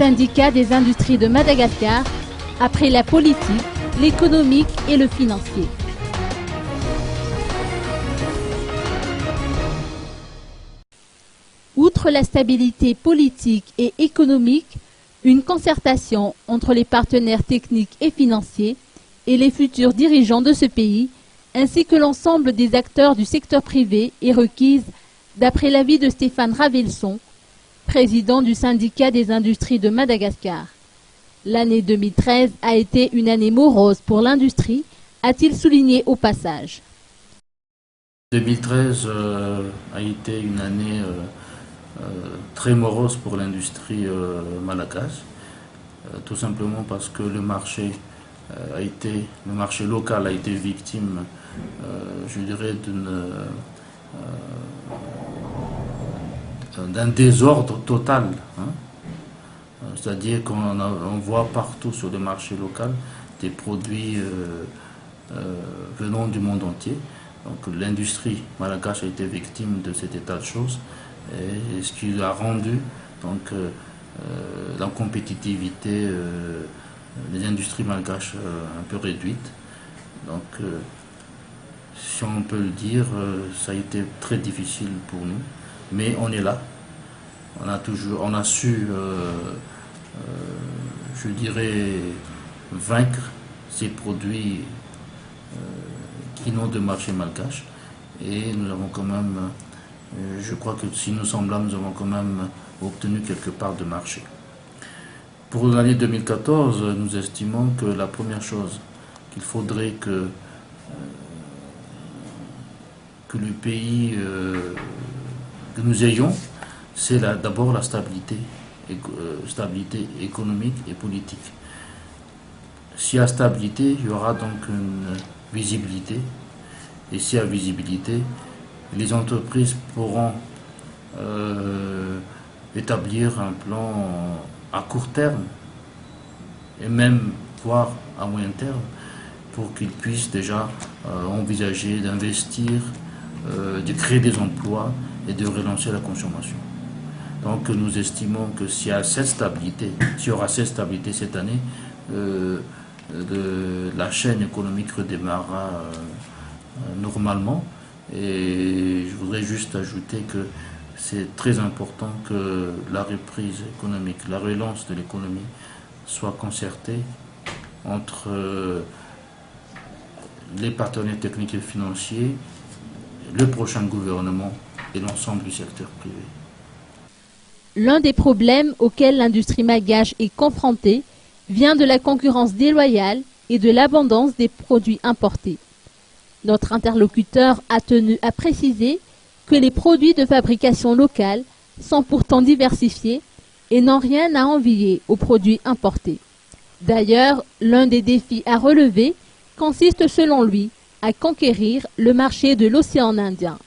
syndicat des industries de Madagascar, après la politique, l'économique et le financier. Outre la stabilité politique et économique, une concertation entre les partenaires techniques et financiers et les futurs dirigeants de ce pays, ainsi que l'ensemble des acteurs du secteur privé, est requise, d'après l'avis de Stéphane Ravelson, président du syndicat des industries de Madagascar. L'année 2013 a été une année morose pour l'industrie, a-t-il souligné au passage. 2013 a été une année très morose pour l'industrie malgache, tout simplement parce que le marché local a été victime, je dirais, d'un désordre total. C'est-à-dire qu'on voit partout sur le marché local des produits venant du monde entier. Donc l'industrie malgache a été victime de cet état de choses, et ce qui a rendu donc la compétitivité des industries malgaches un peu réduite. Donc si on peut le dire, ça a été très difficile pour nous, mais on est là. On a su, je dirais, vaincre ces produits qui n'ont de marché malgache, et nous avons quand même, je crois que si nous sommes là, nous avons quand même obtenu quelque part de marché. Pour l'année 2014, nous estimons que la première chose qu'il faudrait que le pays, que nous ayons, c'est d'abord la stabilité économique et politique. S'il y a stabilité, il y aura donc une visibilité, et s'il y a visibilité, les entreprises pourront établir un plan à court terme et même voire à moyen terme pour qu'ils puissent déjà envisager d'investir, de créer des emplois et de relancer la consommation. Donc nous estimons que s'il y aura cette stabilité cette année, la chaîne économique redémarrera normalement. Et je voudrais juste ajouter que c'est très important que la reprise économique, la relance de l'économie soit concertée entre les partenaires techniques et financiers, le prochain gouvernement et l'ensemble du secteur privé. L'un des problèmes auxquels l'industrie malgache est confrontée vient de la concurrence déloyale et de l'abondance des produits importés. Notre interlocuteur a tenu à préciser que les produits de fabrication locale sont pourtant diversifiés et n'ont rien à envier aux produits importés. D'ailleurs, l'un des défis à relever consiste selon lui à conquérir le marché de l'océan Indien.